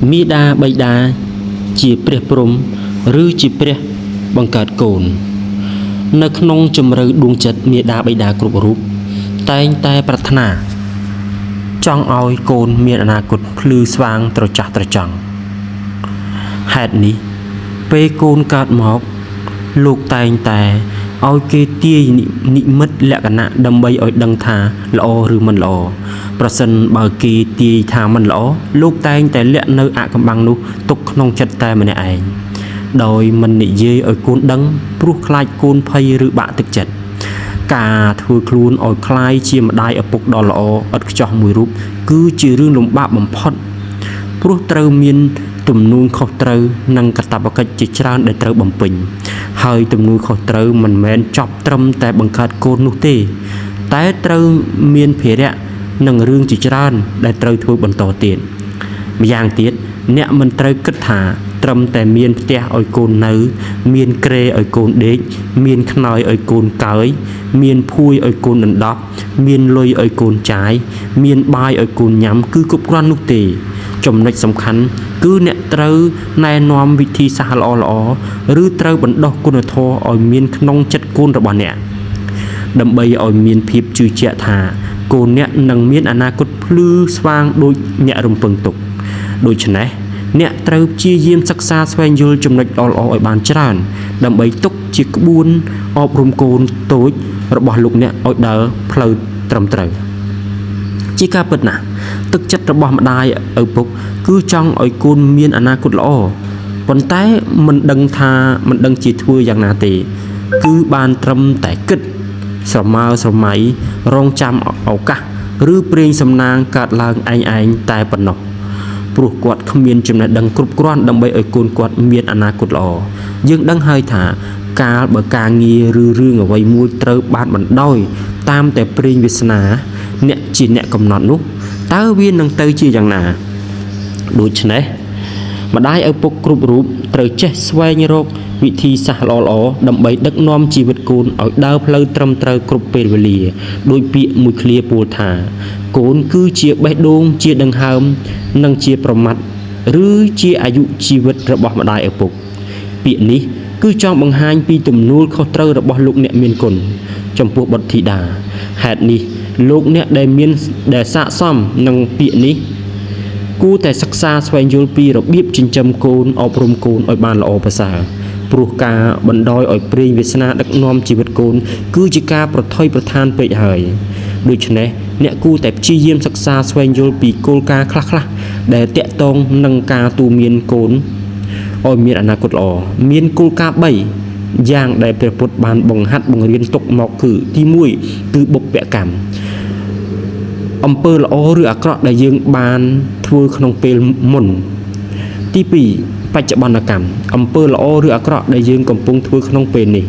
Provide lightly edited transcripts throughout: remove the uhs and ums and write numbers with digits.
មីដាបៃតាជាព្រះព្រំឬជាព្រះបង្កើតកូននៅក្នុងជំរឿដួងចិត្តមាតាបិតាគ្រប់រូបតែងតែប្រាថ្នាចង់ឲ្យកូនមានអនាគតភ្លឺស្វាងត្រចះត្រចង់ហេតុនេះពេលកូនកើតមកលោកតែងតែឲ្យគេទាយនិមិត្តលក្ខណៈដើម្បីឲ្យដឹងថាល្អឬមិនល្អប្រសិនបើគេទាយថាមិនល្អលោកតែងតែលាក់នៅអាកំបាំងនោះទុកក្នុងចិត្តតែម្នាក់ឯងដោយមិននិយាយឲ្យកូនដឹងព្រោះខ្លាចកូនភ័យឬបាក់ទឹកចិត្តការធ្វើខ្លួនឲ្យคล้ายជាម្ដាយឪពុកដ៏ល្អឥតខ្ចោះមួយរូបគឺជារឿងលំបាកបំផុតព្រោះត្រូវមានទំនួលខុសត្រូវនិងកាតព្វកិច្ចជាច្រើនដែលត្រូវបំពេញហើយទំនួលខុសត្រូវមិនមែនចប់ត្រឹមតែបង្កើតកូននោះទេតែត្រូវមានភារៈនិងរឿងជាច្រើនដែលត្រូវធ្វើបន្តទៀតម្យ៉ាងទៀតអ្នកមិនត្រូវគិតថាត្រឹមតែមានផ្ទះឲ្យកូននៅមានគ្រែឲ្យកូនដេកមានខ្នើយឲ្យកូនកើយមានភួយឲ្យកូនដណ្ដប់មានលុយឲ្យកូនចាយមានបាយឲ្យកូនញ៉ាំគឺគ្រប់គ្រាន់នោះទេចំណុចសំខាន់គឺអ្នកត្រូវណែនាំវិធីសាស្ត្រល្អៗឬត្រូវបណ្ដុះគុណធម៌ឲ្យមានក្នុងចិត្តកូនរបស់អ្នកដើម្បីឲ្យមានភាពជឿជាក់ថាកូនអ្នកនឹងមានអនាគតភ្លឺស្វាងដូចអ្នករំពឹងទុកដូច្នេះអ្នកត្រូវព្យាយាមសិក្សាស្វែងយល់ចំណុចល្អៗឲ្យបានច្រើនដើម្បីទុកជាក្បួនអប់រំកូនតូចរបស់លោកអ្នកឲ្យដើរផ្លូវត្រឹមត្រូវជាការពិតណាស់ទឹកចិត្តរបស់ម្ដាយឪពុកគឺចង់ឲ្យកូនមានអនាគតល្អប៉ុន្តែមិនដឹងជាធ្វើយ៉ាងណាទេគឺបានត្រឹមតែគិតស្រមើស្រមៃរងចាំឱកាសឬព្រេងសំណាងកើតឡើងឯងតែប៉ុណ្ណោះព្រោះគាត់គ្មានចំណេះដឹងគ្រប់គ្រាន់ដើម្បីឲ្យកូនគាត់មានអនាគតល្អយើងដឹងហើយថាកាលបើការងារឬរឿងអ្វីមួយត្រូវបានបណ្ដោយតាមតែព្រេងវាសនាអ្នកជាអ្នកកំណត់នោះតើវានឹងទៅជាយ៉ាងណាដូច្នេះម្ដាយឪពុកគ្រប់រូបត្រូវចេះស្វែងរកវិធីសាស្ត្រល្អៗដើម្បីដឹកនាំជីវិតកូនឲ្យដើរផ្លូវត្រឹមត្រូវគ្រប់ពេលវេលាដោយពាក្យមួយឃ្លាពោលថាកូនគឺជាបេះដូងជាដង្ហើមនិងជាប្រមាត់ឬជាអាយុជីវិតរបស់ម្ដាយឪពុកពាក្យនេះគឺចង់បង្ហាញពីទំនួលខុសត្រូវរបស់លោកអ្នកមានគុណចំពោះបុត្រធីតាហេតុនេះលោកអ្នកដែលស័ក្តិសមនឹងពាក្យនេះគួរតែសិក្សាស្វែងយល់ពីរបៀបចិញ្ចឹមកូនអប់រំកូនឲ្យបានល្អប្រសើរព្រោះការបណ្ដោយឲ្យព្រេងវាសនាដឹកនាំជីវិតកូនគឺជាការប្រថុយប្រឋានពេកហើយដូច្នេះអ្នកគួរតែព្យាយាមសិក្សាស្វែងយល់ពីគោលការណ៍ខ្លះៗដែលតាក់ទងនឹងការទូមានកូនឲ្យមានអនាគតល្អមានគោលការណ៍3យ៉ាងដែលព្រះពុទ្ធបានបង្ហាត់បង្រៀនទុកមកគឺទី1គឺបុព្វកម្មអំពើល្អឬអាក្រក់ដែលយើងបានធ្វើក្នុងពេលមុនទី2បច្ចុប្បន្នកម្មអំពើល្អឬអាក្រក់ដែលយើងកំពុងធ្វើក្នុងពេលនេះ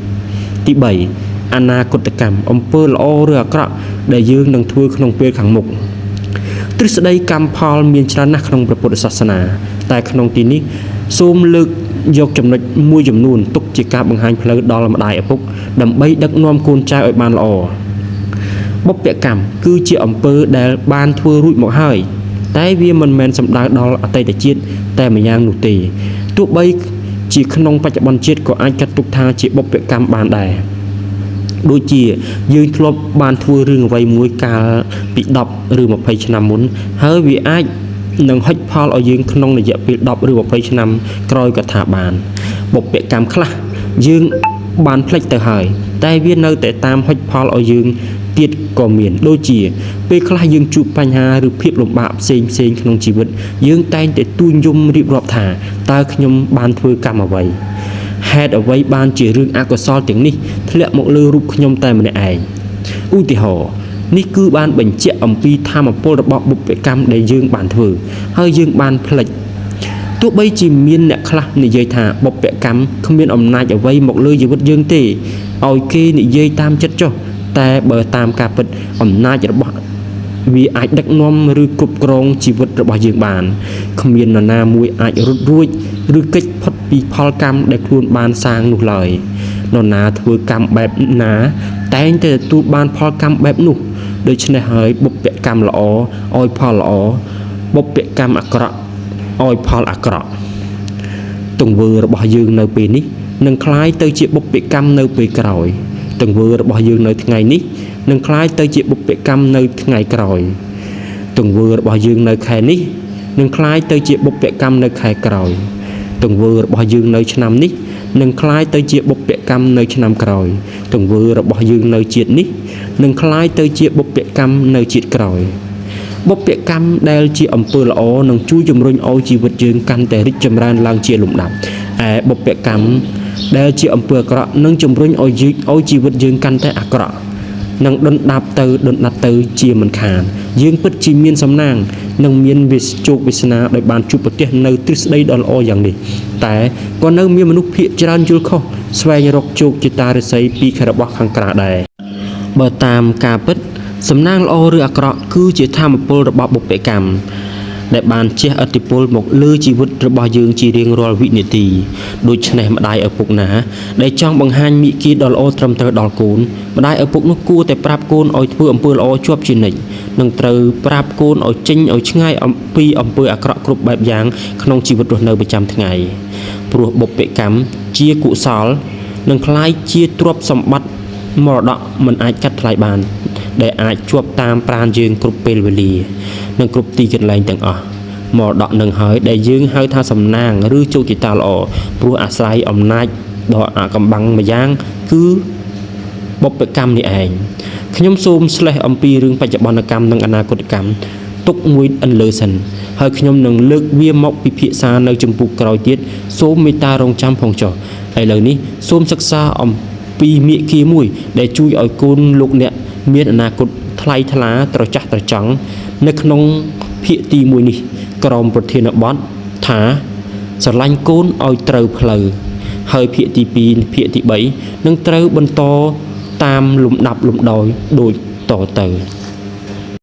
ទី3អនាគតកម្មអំពើល្អឬអាក្រក់ដែលយើងនឹងធ្វើក្នុងពេលខាងមុខទ្រឹស្ដីកម្មផលមានច្រើនណាស់ក្នុងព្រះពុទ្ធសាសនាតែក្នុងទីនេះសូមលើកយកចំណុចមួយចំនួនទុកជាការបង្ហាញផ្លូវដល់ម្ដាយឪពុកដើម្បីដឹកនាំកូនចៅឲ្យបានល្អបុព្វកម្មគឺជាអំពើដែលបានធ្វើរួចមកហើយតែវាមិនមែនសំដៅដល់អតីតជាតិតែម្យ៉ាងនោះទេទោះបីជាក្នុងបច្ចុប្បន្នជាតិក៏អាចចាត់ទុកថាជាបុព្វកម្មបានដែរដូចជាយើងធ្លាប់បានធ្វើរឿងអ្វីមួយកាលពី10ឬ20ឆ្នាំមុនហើយវាអាចនឹងហុចផលឲ្យយើងក្នុងរយៈពេល10ឬ20ឆ្នាំក្រោយក៏ថាបានបុព្វកម្មខ្លះយើងបានភ្លេចទៅហើយតែវានៅតែតាមហុចផលឲ្យយើងទៀតក៏មានដូចជាពេលខ្លះយើងជួបបញ្ហាឬភាពលំបាកផ្សេងក្នុងជីវិតយើងតែងតែទូញយំរៀបរាប់ថាតើខ្ញុំបានធ្វើកម្មអ្វីហេតុអ្វីបានជារឿងអកុសលទាំងនេះធ្លាក់មកលើរូបខ្ញុំតែម្នាក់ឯងឧទាហរណ៍នេះគឺបានបញ្ជាក់អំពីធម៌ពលរបស់បុព្វកម្មដែលយើងបានធ្វើហើយយើងបានភ្លេចទោះបីជាមានអ្នកខ្លះនិយាយថាបុព្វកម្មគ្មានអំណាចអ្វីមកលើជីវិតយើងទេឲ្យគេនិយាយតាមចិត្តចុះតែបើតាមការពិតអំណាចរបស់វាអាចដឹកនាំឬគ្រប់គ្រងជីវិតរបស់យើងបានគ្មាននរណាមួយអាចរត់រួចឬគេចផុតពីផលកម្មដែលខ្លួនបានសាងនោះឡើយនរណាធ្វើកម្មបែបណាតែងតែទទួលបានផលកម្មបែបនោះដូច្នេះហើយបុព្វកម្មល្អឲ្យផលល្អបុព្វកម្មអាក្រក់ អោយផលអាក្រក់ទង្វើរបស់យើងនៅពេលនេះនឹងคล้ายទៅជាបុព្វកម្មនៅពេលក្រោយទង្វើរបស់យើងនៅថ្ងៃនេះនឹងคล้ายទៅជាបុព្វកម្មនៅថ្ងៃក្រោយទង្វើរបស់យើងនៅខែនេះនឹងคล้ายទៅជាបុព្វកម្មនៅខែក្រោយទង្វើរបស់យើងនៅឆ្នាំនេះនឹងคล้ายទៅជាបុព្វកម្មនៅឆ្នាំក្រោយទង្វើរបស់យើងនៅជាតិនេះនឹងคล้ายទៅជាបុព្វកម្មនៅជាតិក្រោយបុព្វកម្មដែលជាអំពើល្អនឹងជួយជំរុញឲ្យជីវិតយើងកាន់តែរីកចម្រើនឡើងជាលំដាប់ឯបុព្វកម្មដែលជាអំពើអាក្រក់នឹងជំរុញឲ្យជីវិតយើងកាន់តែអាក្រក់នឹងដុនដាបទៅជាមិនខានយើងពិតជាមានសំណាងនឹងមានជោគវាសនាដោយបានជួបប្រទះនៅទ្រឹស្ដីដ៏ល្អយ៉ាងនេះតែក៏នៅមានមនុស្សភាគច្រើនយល់ខុសស្វែងរកជោគជាតារិស័យពីខរបស់ខាងក្រៅដែរបើតាមការពិតសំណាងល្អឬអាក្រក់គឺជាធម៌ពលរបស់បុព្វកម្មដែលបានជះឥទ្ធិពលមកលើជីវិតរបស់យើងជារៀងរាល់វិនាទីដូច្នេះម្ដាយឪពុកណាដែលចង់បង្ហាញមិគីដ៏ល្អត្រឹមត្រូវដល់កូនម្ដាយឪពុកនោះគួរតែប្រាប់កូនឲ្យធ្វើអំពើល្អជាប់ជានិច្ចនិងត្រូវប្រាប់កូនឲ្យចេញឲ្យឆ្ងាយអំពីអំពើអាក្រក់គ្រប់បែបយ៉ាងក្នុងជីវិតរស់នៅប្រចាំថ្ងៃព្រោះបុព្វកម្មជាកុសលនឹងคล้ายជាទ្រព្យសម្បត្តិមរតកមិនអាចកាត់ថ្លៃបានដែលអាចជាប់តាមប្រាណយើងគ្រប់ពេលវេលានិងគ្រប់ទីកន្លែងទាំងអស់មរតកនឹងហើយដែលយើងហៅថាសំណាងឬជោគជតាល្អព្រោះអាស្រ័យអំណាចដ៏អាកំបាំងម្យ៉ាងគឺបុព្វកម្មនេះឯងខ្ញុំសូមស្លេះអំពីរឿងបច្ចុប្បន្នកម្មនិងអនាគតកម្មទុកមួយលើសិនហើយខ្ញុំនឹងលើកវាមកពិភាក្សានៅចំពោះក្រោយទៀតសូមមេត្តារងចាំផងចុះឥឡូវនេះសូមសិក្សាអំពីមាគ៌ាមួយដែលជួយឲ្យកូនលោកអ្នកមានអនាគតថ្លៃថ្លាត្រចះត្រចង់នៅក្នុងភាគទី1នេះក្រោមប្រធានបទថាស្រឡាញ់កូនឲ្យត្រូវផ្លូវហើយភាគទី2ភាគទី3នឹងត្រូវបន្តតាមលំដាប់លំដោយដូចតទៅ